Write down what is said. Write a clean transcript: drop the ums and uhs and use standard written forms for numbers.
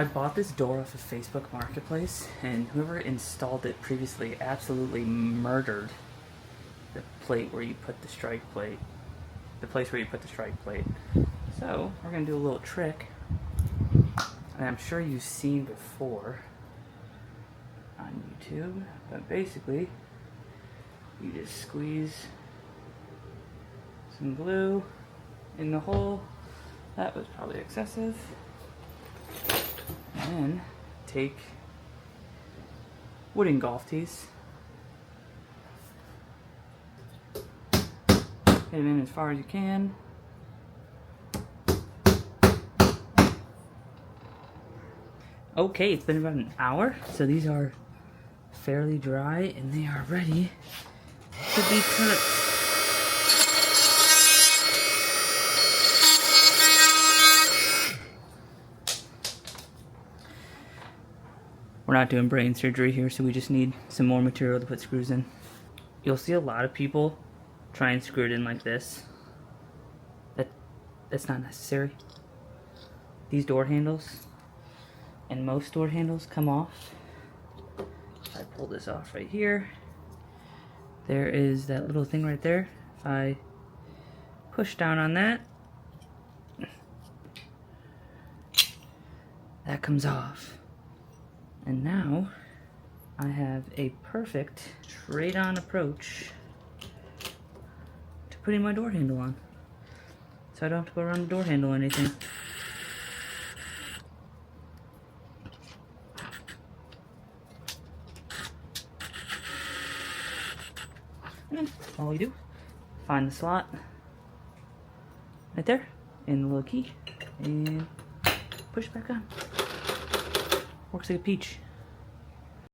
I bought this door off of Facebook Marketplace, and whoever installed it previously absolutely murdered the plate where you put the strike plate. The place where you put the strike plate. So, we're going to do a little trick, and I'm sure you've seen before on YouTube, but basically, you just squeeze some glue in the hole. That was probably excessive. And then take wooden golf tees, hit them in as far as you can. Okay, it's been about an hour, so these are fairly dry and they are ready to be cut. We're not doing brain surgery here, so we just need some more material to put screws in. You'll see a lot of people try and screw it in like this. That's not necessary. These door handles and most door handles come off. I pull this off right here. There is that little thing right there. If I push down on that, that comes off. And now I have a perfect straight-on approach to putting my door handle on. So I don't have to go around the door handle or anything. And all you do, find the slot right there, and the little key, and push it back on. Works like a peach.